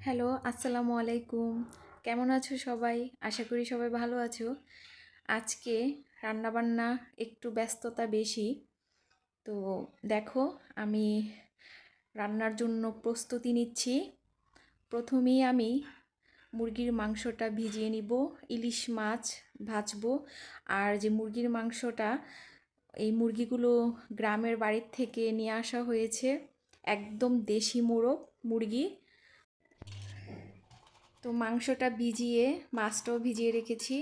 Hello, আসসালামু আলাইকুম। কেমন আছো সবাই? আশা করি সবাই ভালো আছো। আজকে রান্নাবান্না একটু ব্যস্ততা বেশি। তো দেখো, আমি রান্নার জন্য প্রস্তুতি নিচ্ছি। প্রথমেই আমি মুরগির মাংসটা ভিজিয়ে নিব, ইলিশ মাছ ভাজবো। আর যে মুরগির মাংসটা, এই মুরগিগুলো গ্রামের বাড়ির থেকে নিয়ে আসা হয়েছে, একদম দেশি মোরগ মুরগি। তো মাংসটা ভিজিয়ে মাছটাও ভিজিয়ে রেখেছি।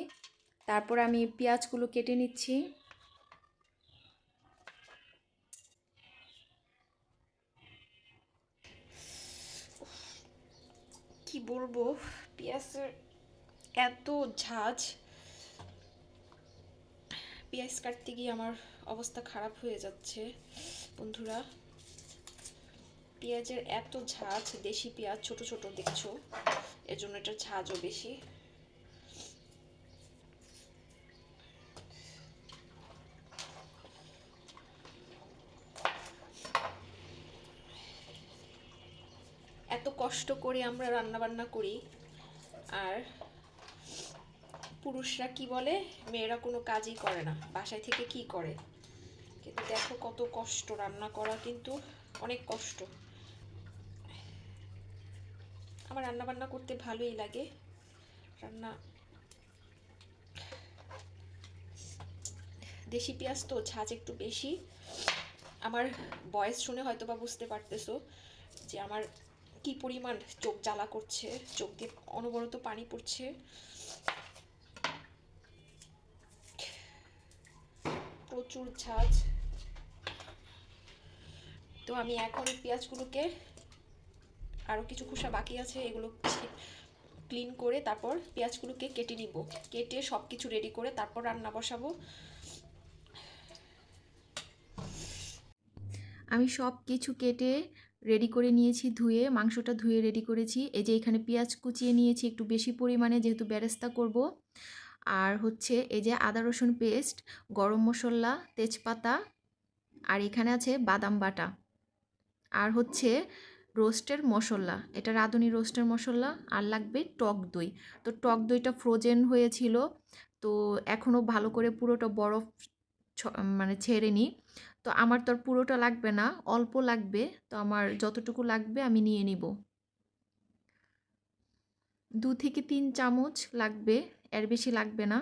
তারপর আমি পেঁয়াজগুলো কেটে নিচ্ছি। কি বলবো, পেঁয়াজের এত ঝাঁজ, পেঁয়াজ কাটতে গিয়ে আমার অবস্থা খারাপ হয়ে যাচ্ছে বন্ধুরা। পেঁয়াজের এত ঝাঁজ, দেশি পেঁয়াজ ছোট ছোট দেখছো, এর জন্য এটার ঝাঁজও বেশি। এত কষ্ট করে আমরা রান্না বান্না করি, আর পুরুষরা কি বলে, মেয়েরা কোনো কাজই করে না, বাসায় থেকে কি করে। কিন্তু দেখো কত কষ্ট রান্না করা, কিন্তু অনেক কষ্ট। আমার রান্না বান্না করতে ভালোই লাগে। রান্না, দেশি পেঁয়াজ তো ঝাঁজ একটু বেশি। আমার ভয়েস শুনে হয়তো বা বুঝতে পারতেছো যে আমার কি পরিমাণ চোখ জ্বালা করছে, চোখ দিয়ে অনবরত পানি পড়ছে। প্রচুর ঝাঁজ। তো আমি এখন এই পেঁয়াজগুলোকে, আরও কিছু খোসা বাকি আছে, এগুলো ক্লিন করে তারপর পেঁয়াজগুলোকে কেটে নিব। কেটে সব কিছু রেডি করে তারপর রান্না বসাবো। আমি সব কিছু কেটে রেডি করে নিয়েছি, ধুয়ে মাংসটা ধুয়ে রেডি করেছি। এই যে এখানে পেঁয়াজ কুচিয়ে নিয়েছি একটু বেশি পরিমাণে, যেহেতু বেরেস্তা করব। আর হচ্ছে এই যে আদা রসুন পেস্ট, গরম মশলা, তেজপাতা, আর এখানে আছে বাদাম বাটা, আর হচ্ছে রোস্টের মশলা, এটা রাঁধুনি রোস্টের মশলা। আর লাগবে টক দই। তো টক দইটা ফ্রোজেন হয়েছিল, তো এখনও ভালো করে পুরোটা বরফ মানে ছেড়ে নিই। তো আমার তো আর পুরোটা লাগবে না, অল্প লাগবে। তো আমার যতটুকু লাগবে আমি নিয়ে নিব। 2 থেকে 3 চামচ লাগবে, এর বেশি লাগবে না।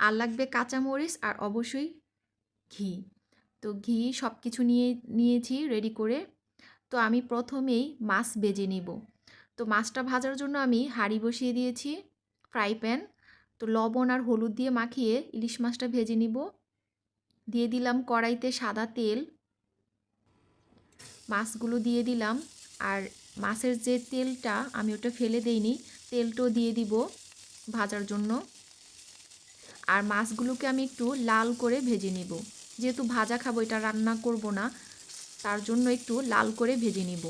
আর লাগবে কাঁচামরিচ, আর অবশ্যই ঘি। তো ঘি সব কিছু নিয়েছি রেডি করে। তো আমি প্রথমেই মাছ ভেজে নিব। তো মাছটা ভাজার জন্য আমি হাঁড়ি বসিয়ে দিয়েছি, ফ্রাই প্যান। তো লবণ আর হলুদ দিয়ে মাখিয়ে ইলিশ মাছটা ভেজে নিব। দিয়ে দিলাম কড়াইতে সাদা তেল, মাছগুলো দিয়ে দিলাম। আর মাছের যে তেলটা, আমি ওটা ফেলে দেইনি, তেলটাও দিয়ে দিব ভাজার জন্য। আর মাছগুলোকে আমি একটু লাল করে ভেজে নিব, যেহেতু ভাজা খাবো, এটা রান্না করব না, তার জন্য একটু লাল করে ভেজে নিব।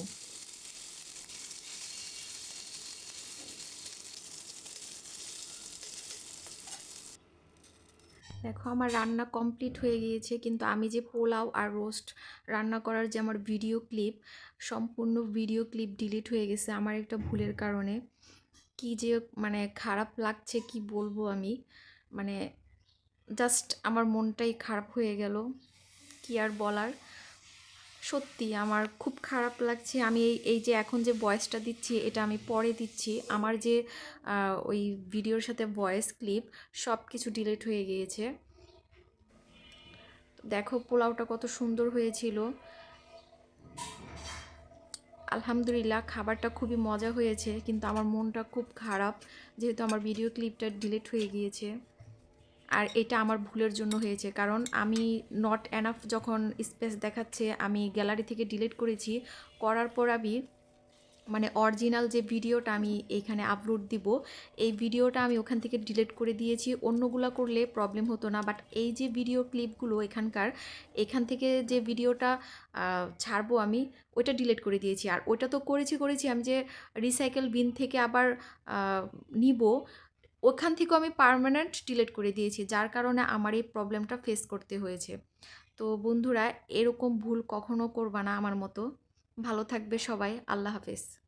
দেখো আমার রান্না কমপ্লিট হয়ে গিয়েছে, কিন্তু আমি যে পোলাও আর রোস্ট রান্না করার যে আমার ভিডিও ক্লিপ, সম্পূর্ণ ভিডিও ক্লিপ ডিলিট হয়ে গেছে আমার একটা ভুলের কারণে। কি যে মানে খারাপ লাগছে, কি বলবো আমি, মানে জাস্ট আমার মনটাই খারাপ হয়ে গেল, কি আর বলার। সত্যি আমার খুব খারাপ লাগছে। আমি এই যে এখন যে ভয়েসটা দিচ্ছি, এটা আমি পরে দিচ্ছি। আমার যে ওই ভিডিওর সাথে ভয়েস ক্লিপ সব কিছু ডিলিট হয়ে গিয়েছে। দেখো পোলাওটা কত সুন্দর হয়েছিল, আলহামদুলিল্লাহ খাবারটা খুবই মজা হয়েছে, কিন্তু আমার মনটা খুব খারাপ, যেহেতু আমার ভিডিও ক্লিপটা ডিলিট হয়ে গিয়েছে। আর এটা আমার ভুলের জন্য হয়েছে, কারণ আমি নট এনাফ যখন স্পেস দেখাচ্ছে, আমি গ্যালারি থেকে ডিলিট করেছি। করার পর আমি মানে অরিজিনাল যে ভিডিওটা আমি এইখানে আপলোড দিব, এই ভিডিওটা আমি ওখান থেকে ডিলিট করে দিয়েছি। অন্যগুলো করলে প্রবলেম হতো না, বাট এই যে ভিডিও ক্লিপগুলো এখান থেকে যে ভিডিওটা ছাড়বো আমি, ওইটা ডিলিট করে দিয়েছি। আর ওইটা তো করেছি আমি যে রিসাইকেল বিন থেকে আবার নিব, ওখান থেকেও আমি পার্মানেন্ট ডিলিট করে দিয়েছি, যার কারণে আমার এই প্রবলেমটা ফেস করতে হয়েছে। তো বন্ধুরা, এরকম ভুল কখনো করবা না আমার মতো। ভালো থাকবে সবাই। আল্লাহ হাফেজ।